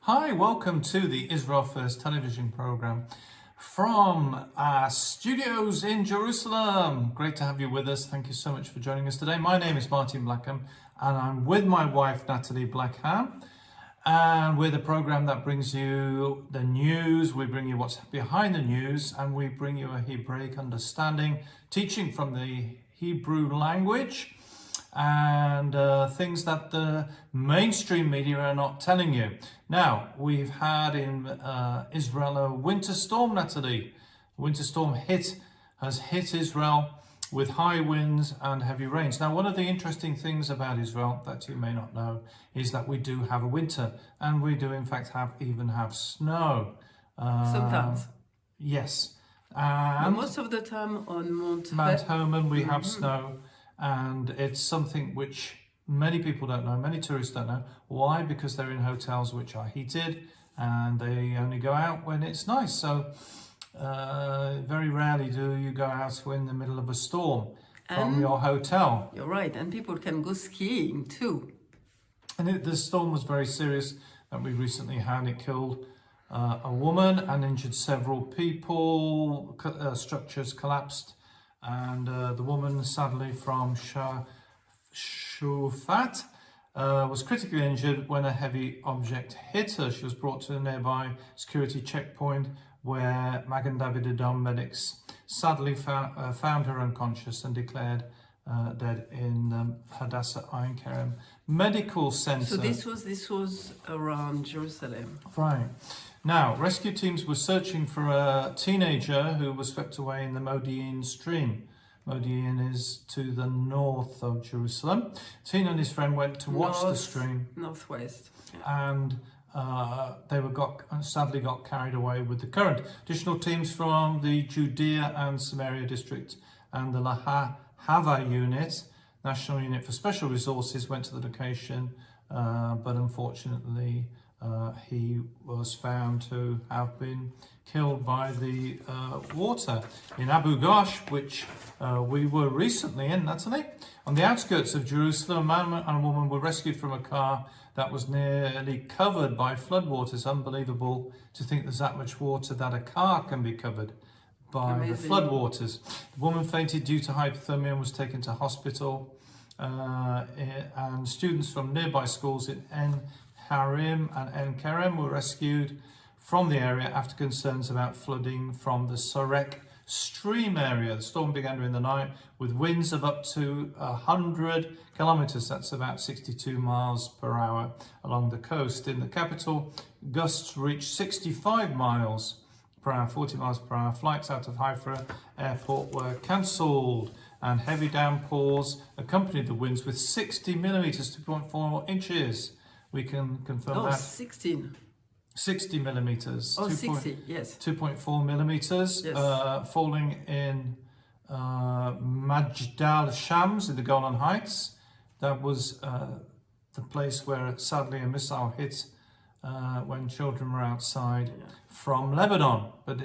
Hi, welcome to the Israel First television program from our studios in Jerusalem. Great to have you with us. Thank you so much for joining us today. My name is Martin Blackham and I'm with my wife Nathalie Blackham, and we're the program that brings you the news. We bring you what's behind the news and we bring you a Hebraic understanding, teaching from the Hebrew language and things that the mainstream media are not telling you. Now, we've had in Israel a winter storm, Nathalie. Winter storm has hit Israel with high winds and heavy rains. Now, one of the interesting things about Israel that you may not know is that we do have a winter, and we do in fact even have snow. Sometimes. Yes. But most of the time on Mount Hermon we have snow. And it's something which many people don't know, many tourists don't know. Why? Because they're in hotels which are heated and they only go out when it's nice. So very rarely do you go out in the middle of a storm from your hotel. You're right, and people can go skiing too. And the storm was very serious that we recently had. It killed a woman and injured several people. Structures collapsed. And the woman, sadly from Shufat, was critically injured when a heavy object hit her. She was brought to a nearby security checkpoint where Magen David Adom medics sadly found her unconscious and declared dead in Hadassah Ein Kerem Medical Center. So this was around Jerusalem. Right. Now, rescue teams were searching for a teenager who was swept away in the Modi'in stream. Modi'in is to the north of Jerusalem. Tina and his friend went to watch the stream. Northwest. Yeah. And they sadly got carried away with the current. Additional teams from the Judea and Samaria district and the Lahava unit, National Unit for Special Resources, went to the location, but unfortunately he was found to have been killed by the water in Abu Ghosh, which we were recently in, Nathalie. On the outskirts of Jerusalem, a man and a woman were rescued from a car that was nearly covered by floodwaters. Unbelievable to think there's that much water that a car can be covered by the floodwaters. The woman fainted due to hypothermia and was taken to hospital. And students from nearby schools in Harim and En Kerem were rescued from the area after concerns about flooding from the Sorek stream area. The storm began during the night with winds of up to 100 kilometers, that's about 62 miles per hour along the coast. In the capital, gusts reached 65 miles per hour, 40 miles per hour. Flights out of Haifa airport were cancelled, and heavy downpours accompanied the winds with 60 millimeters, 2.4 inches. We can confirm that. 60 millimeters. 60, yes. 2.4 millimeters, yes. Falling in Majdal Shams in the Golan Heights. That was the place where sadly a missile hit when children were outside from Lebanon. But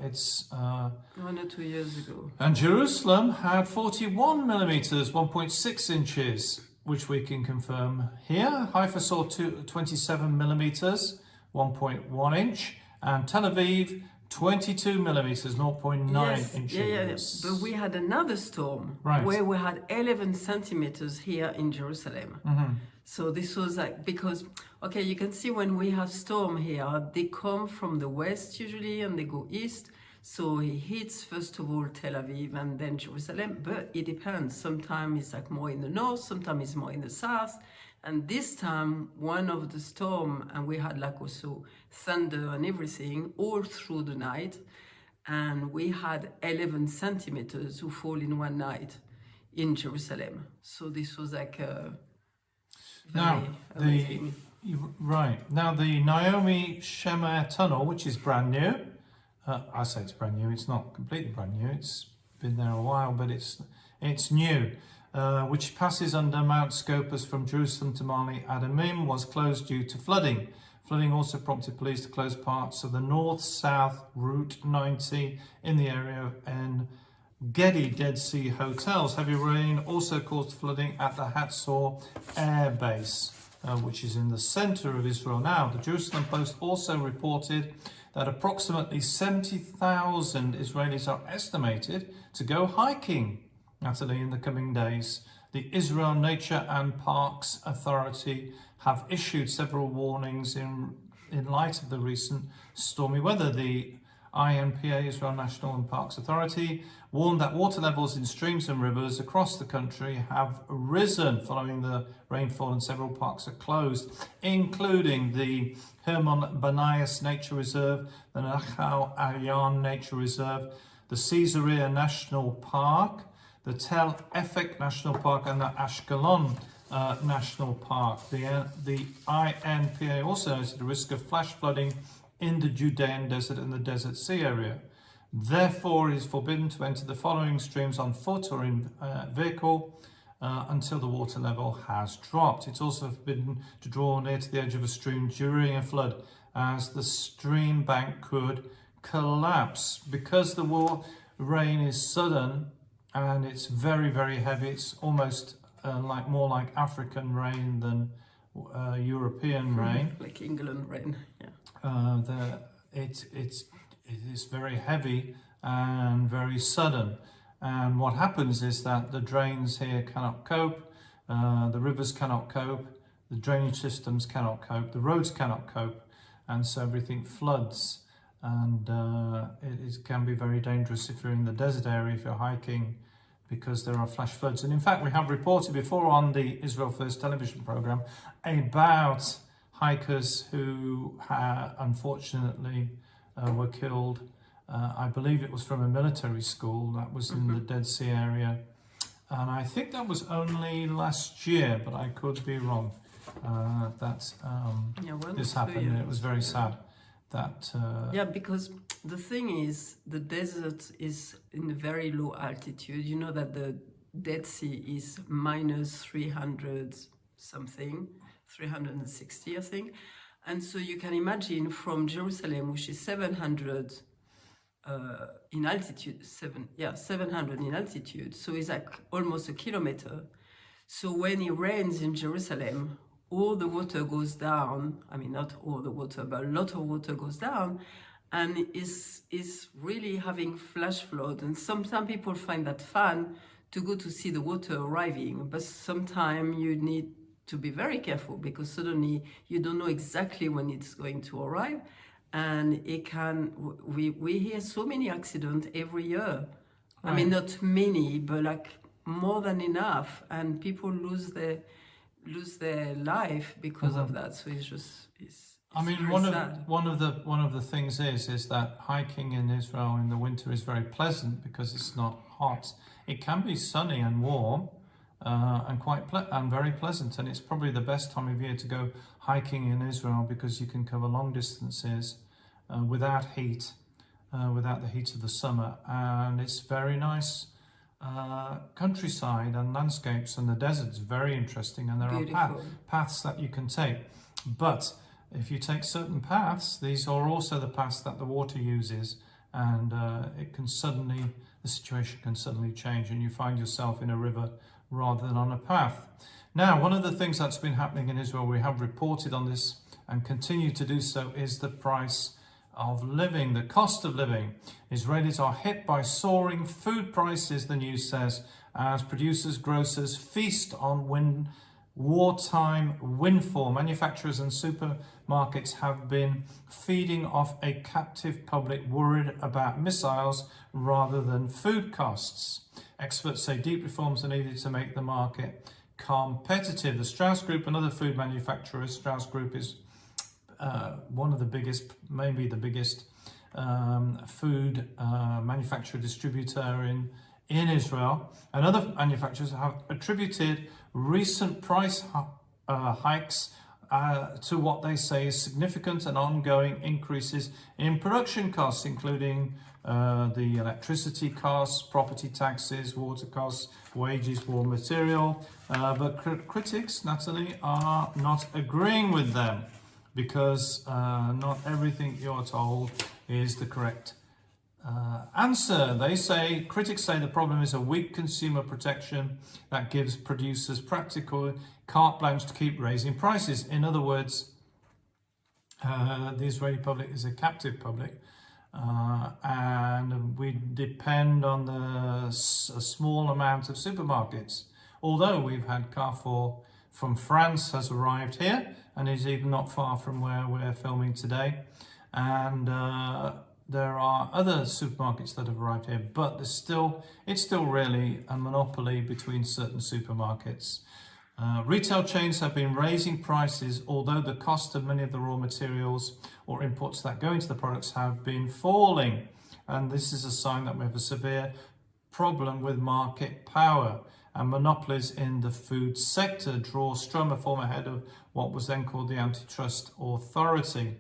it's 1 or 2 years ago. And Jerusalem had 41 millimeters, 1.6 inches. Which we can confirm here. Haifa saw 27 millimeters, 1.1 inch, and Tel Aviv 22 millimeters, 0.9 inches. But we had another storm where we had 11 centimeters here in Jerusalem. So this was like, because, okay, you can see when we have storm here, they come from the west usually and they go east. So it hits first of all Tel Aviv and then Jerusalem, but it depends. Sometimes it's like more in the north, sometimes it's more in the south. And this time, one of the storm, and we had like also thunder and everything all through the night. And we had 11 centimeters who fall in one night in Jerusalem. So this was like very amazing. Now the Naomi Shemer Tunnel, which is brand new, I say it's brand new, it's not completely brand new, it's been there a while, but it's new, which passes under Mount Scopus from Jerusalem to Mali Adamim, was closed due to flooding. Flooding also prompted police to close parts of the north-south Route 90 in the area of En Gedi Dead Sea hotels. Heavy rain also caused flooding at the Hatzor Air Base. which is in the center of Israel now. The Jerusalem Post also reported that approximately 70,000 Israelis are estimated to go hiking, Nathalie, in the coming days. The Israel Nature and Parks Authority have issued several warnings in light of the recent stormy weather. The INPA, Israel National and Parks Authority, warned that water levels in streams and rivers across the country have risen following the rainfall, and several parks are closed, including the Hermon Banayas Nature Reserve, the Nachal Ayan Nature Reserve, the Caesarea National Park, the Tel Efek National Park, and the Ashkelon National Park. The INPA also noted the risk of flash flooding in the Judean desert and the Desert Sea area. Therefore, it is forbidden to enter the following streams on foot or in vehicle until the water level has dropped. It's also forbidden to draw near to the edge of a stream during a flood, as the stream bank could collapse. Because the rain is sudden and it's very, very heavy, it's almost more like African rain than European rain. Like England rain, yeah. It is very heavy and very sudden, and what happens is that the drains here cannot cope, the rivers cannot cope, the drainage systems cannot cope, the roads cannot cope, and so everything floods, and it can be very dangerous if you're in the desert area, if you're hiking, because there are flash floods. And in fact, we have reported before on the Israel First television program about hikers who unfortunately were killed. I believe it was from a military school that was in the Dead Sea area, and I think that was only last year, but I could be wrong. This happened, and it was very sad. Because the thing is, the desert is in a very low altitude. You know that the Dead Sea is minus 300 something, 360 I think, and so you can imagine from Jerusalem, which is 700 in altitude, 700 in altitude, so it's like almost a kilometer. So when it rains in Jerusalem, all the water goes down. I mean, not all the water, but a lot of water goes down, and is really having flash flood. And some people find that fun to go to see the water arriving, but sometimes you need to be very careful, because suddenly you don't know exactly when it's going to arrive, and it can. We hear so many accidents every year. Right. I mean, not many, but like more than enough, and people lose their life because of that. So it's I mean, one of the things is that hiking in Israel in the winter is very pleasant because it's not hot. It can be sunny and warm, and very pleasant, and it's probably the best time of year to go hiking in Israel, because you can cover long distances without heat, without the heat of the summer, and it's very nice. Countryside and landscapes, and the desert's very interesting, and there are paths that you can take. But if you take certain paths, these are also the paths that the water uses, and the situation can suddenly change, and you find yourself in a river rather than on a path. Now, one of the things that's been happening in Israel, we have reported on this and continue to do so, is the price of living, the cost of living. Israelis are hit by soaring food prices, the news says, as producers, grocers feast on wartime windfall. Manufacturers and supermarkets have been feeding off a captive public worried about missiles rather than food costs. Experts say deep reforms are needed to make the market competitive. The Strauss Group and other food manufacturers, Strauss Group is one of the biggest, maybe the biggest food manufacturer distributor in Israel, and other manufacturers have attributed recent price hikes to what they say is significant and ongoing increases in production costs, including the electricity costs, property taxes, water costs, wages, raw material. But critics, Nathalie, are not agreeing with them, because not everything you're told is the correct answer. Critics say the problem is a weak consumer protection that gives producers practical carte blanche to keep raising prices. In other words, the Israeli public is a captive public, and we depend on a small amount of supermarkets. Although we've had Carrefour from France has arrived here and is even not far from where we're filming today, and there are other supermarkets that have arrived here, but it's still really a monopoly between certain supermarkets. Retail chains have been raising prices, although the cost of many of the raw materials or inputs that go into the products have been falling. And this is a sign that we have a severe problem with market power. And monopolies in the food sector draw Strum, a former head of what was then called the Antitrust Authority,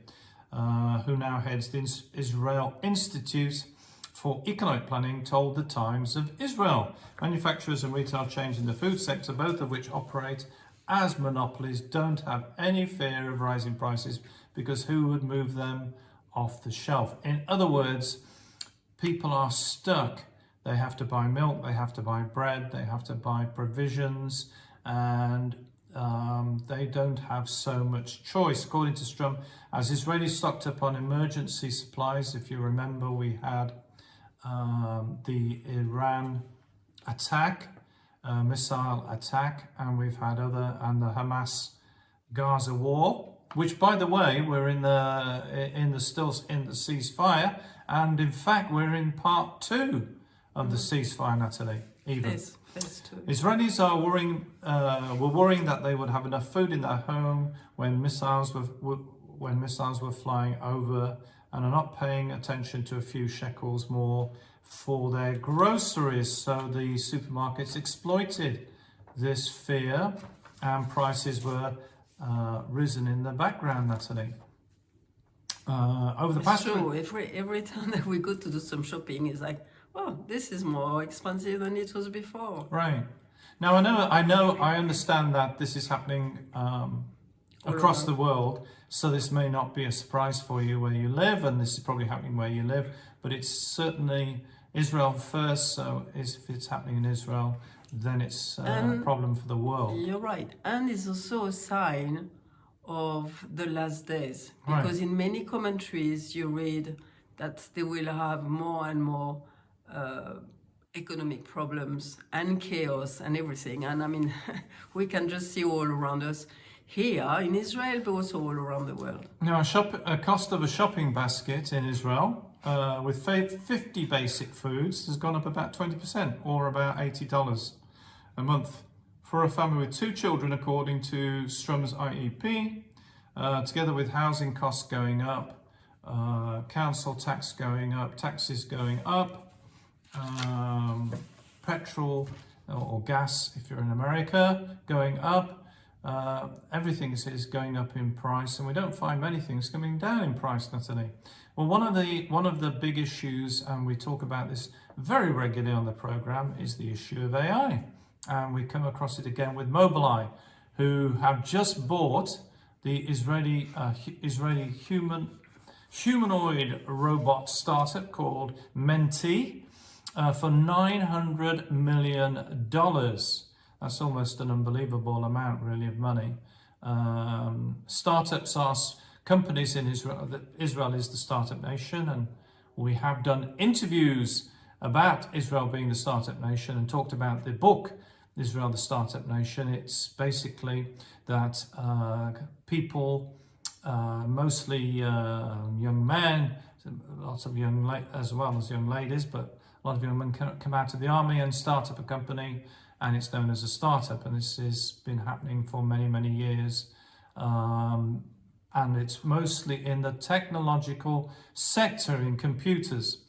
who now heads the Israel Institute for Economic Planning, told the Times of Israel. Manufacturers and retail chains in the food sector, both of which operate as monopolies, don't have any fear of rising prices because who would move them off the shelf? In other words, people are stuck. They have to buy milk, they have to buy bread, they have to buy provisions, and they don't have so much choice. According to Strum, as Israelis stocked up on emergency supplies, if you remember, we had the Iran attack, missile attack, and we've had and the Hamas Gaza war, which, by the way, we're still in the ceasefire, and in fact we're in part 2 of the ceasefire, Nathalie. Even phase 2. Israelis were worrying that they would have enough food in their home when missiles were flying over, and are not paying attention to a few shekels more for their groceries. So the supermarkets exploited this fear, and prices were risen in the background, Nathalie. Over the past true. Every time that we go to do some shopping, it's like, oh, this is more expensive than it was before. Right. Now I understand that this is happening across the world, so this may not be a surprise for you where you live, and this is probably happening where you live, but it's certainly Israel first, so if it's happening in Israel, then it's a problem for the world. You're right. And it's also a sign of the last days, because in many commentaries you read that they will have more and more economic problems and chaos and everything. And I mean, we can just see all around us here in Israel, but also all around the world. Now, a cost of a shopping basket in Israel with 50 basic foods has gone up about 20%, or about $80 a month for a family with 2 children, according to Strum's IEP, together with housing costs going up, council tax going up, taxes going up, petrol or gas, if you're in America, going up. Everything is going up in price, and we don't find many things coming down in price, Nathalie. Well, one of the big issues, and we talk about this very regularly on the program, is the issue of AI, and we come across it again with Mobileye, who have just bought the Israeli humanoid robot startup called Menti for $900 million. That's almost an unbelievable amount, really, of money. Startups are companies in Israel. Israel is the startup nation, and we have done interviews about Israel being the startup nation and talked about the book, Israel, the Startup Nation. It's basically that people, mostly young men, lots of as well as young ladies, but a lot of young men come out of the army and start up a company, and it's known as a startup, and this has been happening for many, many years. And it's mostly in the technological sector, in computers.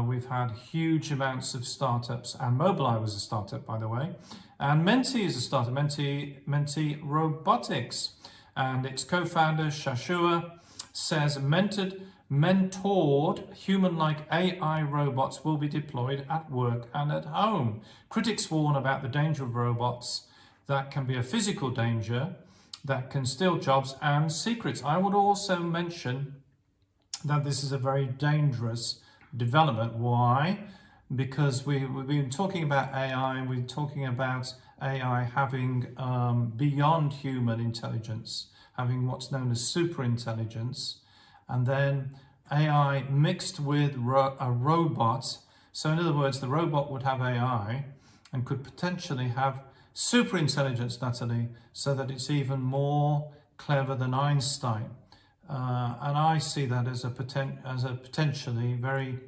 We've had huge amounts of startups, and Mobileye was a startup, by the way. And Menti is a startup, Menti Robotics. And its co-founder, Shashua, says mentored human-like AI robots will be deployed at work and at home. Critics warn about the danger of robots that can be a physical danger that can steal jobs and secrets. I would also mention that this is a very dangerous development. Why? Because we've been talking about AI, and we're talking about AI having beyond human intelligence, having what's known as super intelligence, and then AI mixed with a robot. So in other words, the robot would have AI and could potentially have super intelligence, Nathalie, so that it's even more clever than Einstein. And I see that as a potentially very,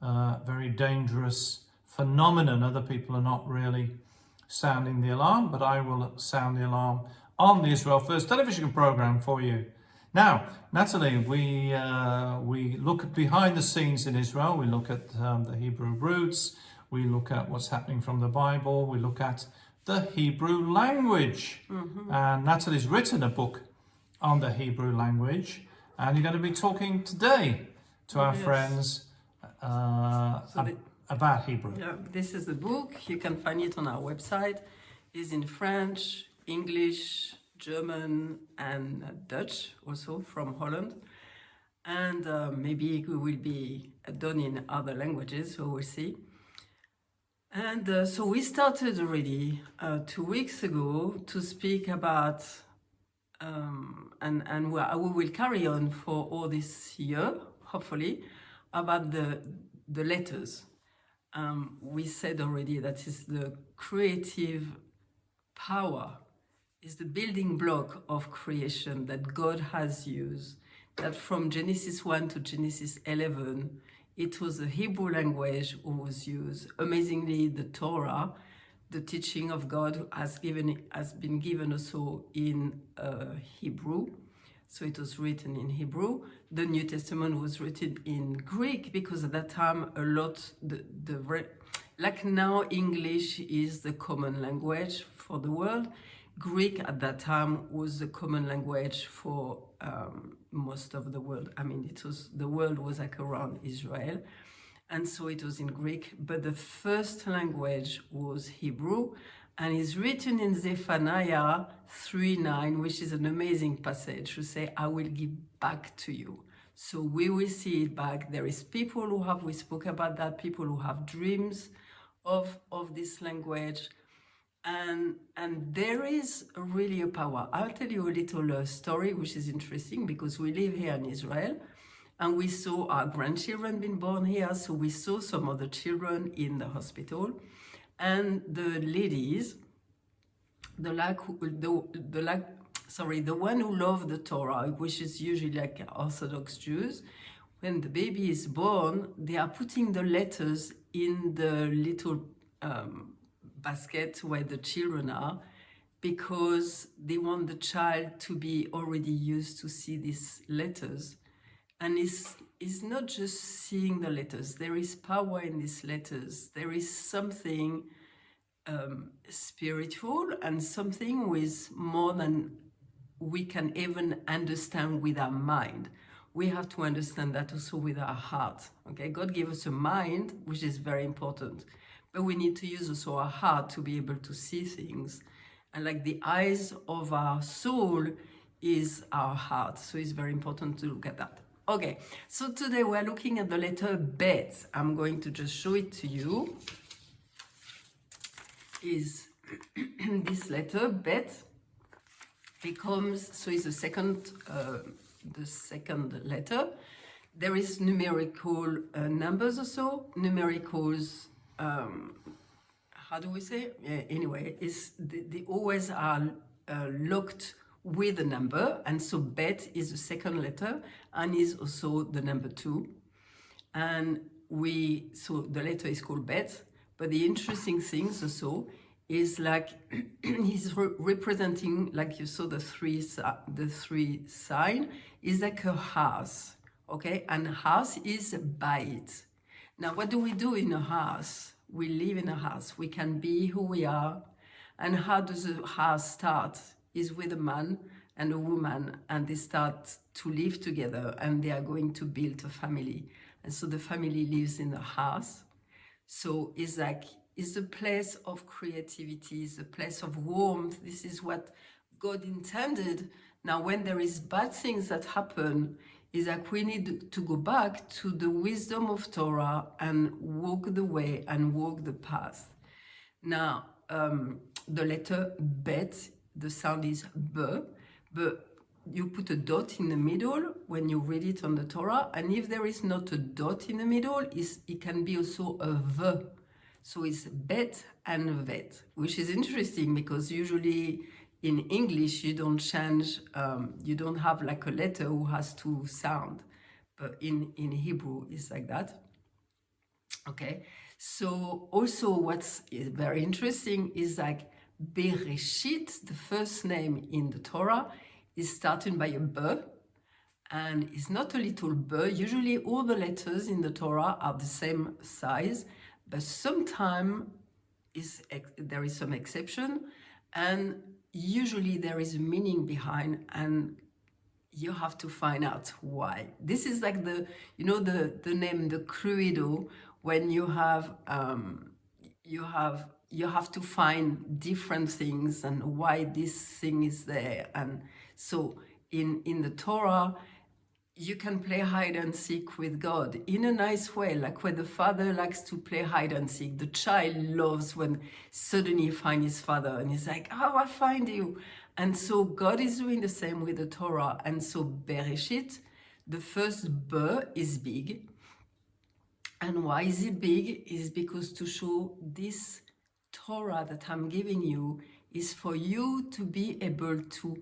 very dangerous phenomenon. Other people are not really sounding the alarm, but I will sound the alarm on the Israel First television program for you. Now, Nathalie, we look behind the scenes in Israel. We look at the Hebrew roots. We look at what's happening from the Bible. We look at the Hebrew language. And Nathalie's written a book on the Hebrew language, and you're going to be talking today to our friends about Hebrew. Yeah, this is the book. You can find it on our website. It's in French, English, German, and Dutch, also from Holland. And maybe it will be done in other languages, so we'll see. And so we started already 2 weeks ago to speak about, and we will carry on for all this year, hopefully, about the letters. We said already that is the creative power, is the building block of creation that God has used, that from Genesis 1 to Genesis 11, it was the Hebrew language who was used. Amazingly, the Torah, the teaching of God, has been given also in Hebrew. So it was written in Hebrew. The New Testament was written in Greek, because at that time a lot, like now English is the common language for the world. Greek at that time was the common language for most of the world. I mean, the world was like around Israel, and so it was in Greek, but the first language was Hebrew, and is written in Zephaniah 3:9, which is an amazing passage to say, I will give back to you. So we will see it back. There is people who have, we spoke about that, people who have dreams of this language. And there is really a power. I'll tell you a little story, which is interesting, because we live here in Israel, and we saw our grandchildren being born here. So we saw some other children in the hospital, and the ladies, the one who loved the Torah, which is usually like Orthodox Jews, when the baby is born, they are putting the letters in the little basket where the children are, because they want the child to be already used to see these letters. And it's not just seeing the letters. There is power in these letters. There is something spiritual, and something with more than we can even understand with our mind. We have to understand that also with our heart. Okay, God gave us a mind, which is very important. But we need to use also our heart to be able to see things. And like the eyes of our soul is our heart. So it's very important to look at that. Okay, so today we're looking at the letter Bet. I'm going to just show it to you. Is this letter Bet becomes, so it's the second letter. There is numerical numbers also, numericals. How do we say? Anyway, they always are locked with a number, and so Bet is the second letter and is also the number 2. And so the letter is called Bet, but the interesting things also is like he's representing, like you saw the three sign is like a house, okay? And house is Bait. Now, what do we do in a house? We live in a house. We can be who we are. And how does a house start? Is with a man and a woman, and they start to live together, and they are going to build a family. And so the family lives in the house. So it's a place of creativity, it's a place of warmth. This is what God intended. Now, when there is bad things that happen, is that we need to go back to the wisdom of Torah and walk the way and walk the path. Now, the letter bet, the sound is b, but you put a dot in the middle when you read it on the Torah, and if there is not a dot in the middle, it can be also a v. So it's bet and vet, which is interesting because usually in English you don't change, you don't have like a letter who has two sound, but in Hebrew it's like that. Okay, so also what's very interesting is like Bereshit, the first name in the Torah, is started by a b, and it's not a little b. Usually all the letters in the Torah are the same size, but sometimes there is some exception, and usually there is a meaning behind, and you have to find out why. This is like the name, the Credo, when you have to find different things and why this thing is there. And so in the Torah, you can play hide and seek with God in a nice way, like when the father likes to play hide and seek. The child loves when suddenly he finds his father and he's like, oh, I find you. And so God is doing the same with the Torah. And so Bereshit, the first B is big. And why is it big? Is because to show this Torah that I'm giving you is for you to be able to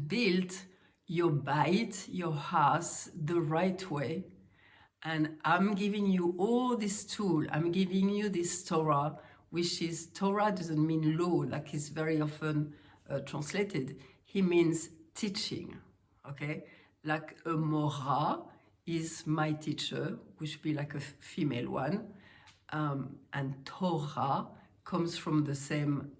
build your bait, your house, the right way. And I'm giving you all this tool. I'm giving you this Torah, which is, Torah doesn't mean law, like it's very often translated. He means teaching, okay? Like a Mora is my teacher, which be like a female one. And Torah comes from the same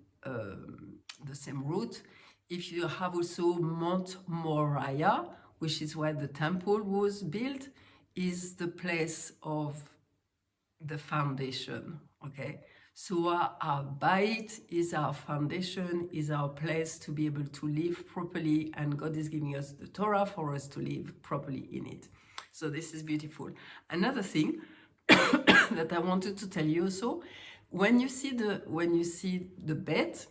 root. If you have also Mount Moriah, which is where the temple was built, is the place of the foundation, okay? So our bait is our foundation, is our place to be able to live properly, and God is giving us the Torah for us to live properly in it. So this is beautiful. Another thing that I wanted to tell you also, when you see the bet,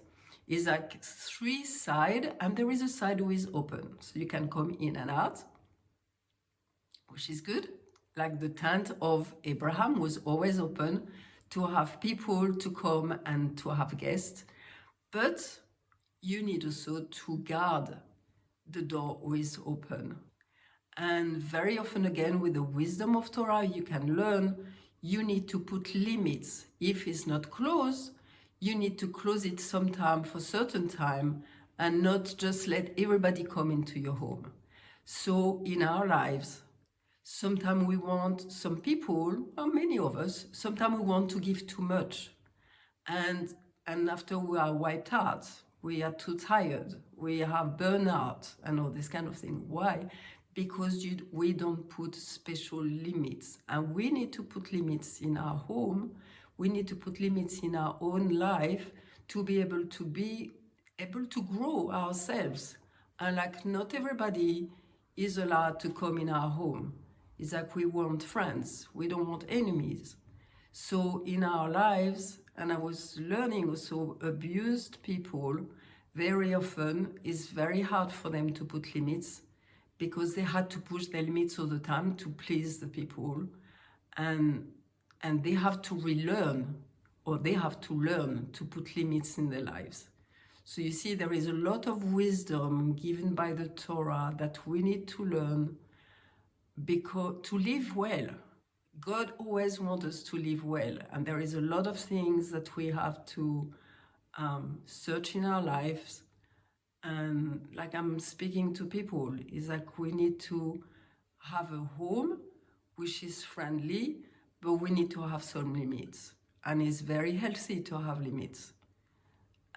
is like three sides, and there is a side which is open, so you can come in and out, which is good. Like the tent of Abraham was always open to have people to come and to have guests, but you need also to guard the door which is open. And very often, again, with the wisdom of Torah, you can learn you need to put limits. If it's not closed, you need to close it sometime for certain time and not just let everybody come into your home. So in our lives, sometimes we want, some people, or many of us, sometimes we want to give too much. And after we are wiped out, we are too tired, we have burnout and all this kind of thing. Why? Because we don't put special limits. And we need to put limits in our home. We need to put limits in our own life to be able to grow ourselves. And like not everybody is allowed to come in our home. It's like we want friends. We don't want enemies. So in our lives, and I was learning also, abused people, very often it's very hard for them to put limits because they had to push their limits all the time to please the people. And they have to relearn, or they have to learn to put limits in their lives. So you see, there is a lot of wisdom given by the Torah that we need to learn because to live well. God always wants us to live well, and there is a lot of things that we have to search in our lives. And like I'm speaking to people, it's like we need to have a home which is friendly, but we need to have some limits. And it's very healthy to have limits.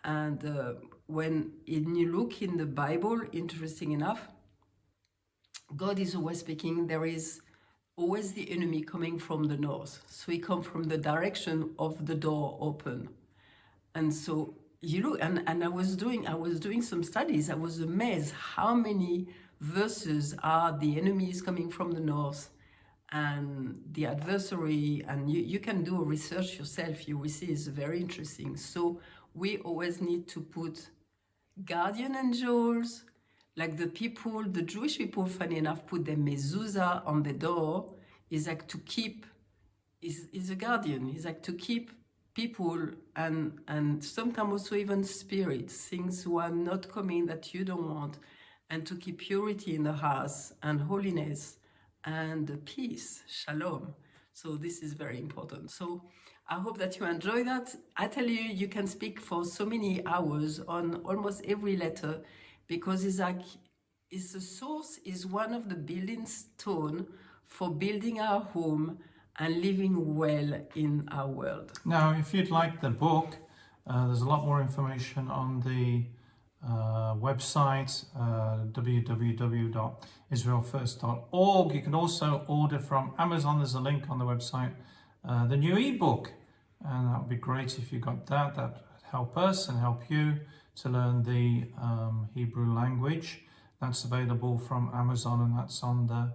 And when you look in the Bible, interesting enough, God is always speaking. There is always the enemy coming from the north. So he comes from the direction of the door open. And so you look, and I was doing some studies. I was amazed how many versus are the enemies coming from the north and the adversary, and you can do research yourself, you will see it's very interesting. So we always need to put guardian angels, like the Jewish people, funny enough, put the mezuzah on the door, is like to keep, is a guardian, is like to keep people and sometimes also even spirits, things who are not coming that you don't want, and to keep purity in the house and holiness and peace, shalom. So this is very important. So I hope that you enjoy that. I tell you, you can speak for so many hours on almost every letter, because it's like, it's the source, is one of the building stone for building our home and living well in our world. Now, if you'd like the book, there's a lot more information on the website, www.israelfirst.org. You can also order from Amazon. There's a link on the website, the new ebook, and that would be great if you got that. That would help us and help you to learn the Hebrew language. That's available from Amazon, and that's on the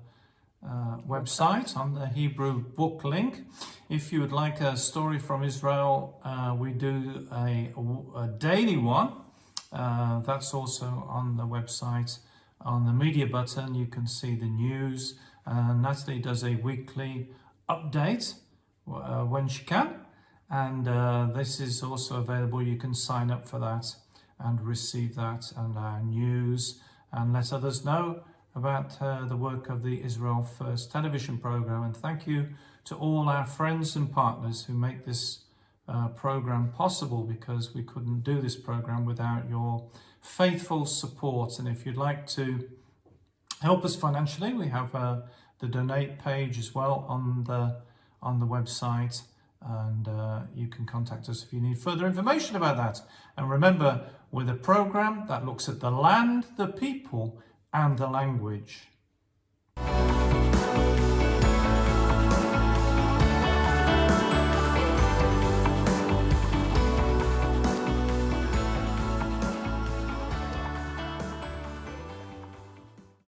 website, on the Hebrew book link. If you would like a story from Israel, we do a daily one. That's also on the website. On the media button, you can see the news. Nathalie does a weekly update when she can, and this is also available. You can sign up for that and receive that and our news, and let others know about the work of the Israel First television program. And thank you to all our friends and partners who make this program possible, because we couldn't do this program without your faithful support. And if you'd like to help us financially, we have the donate page as well on the website, and you can contact us if you need further information about that. And remember, with a program that looks at the land, the people, and the language.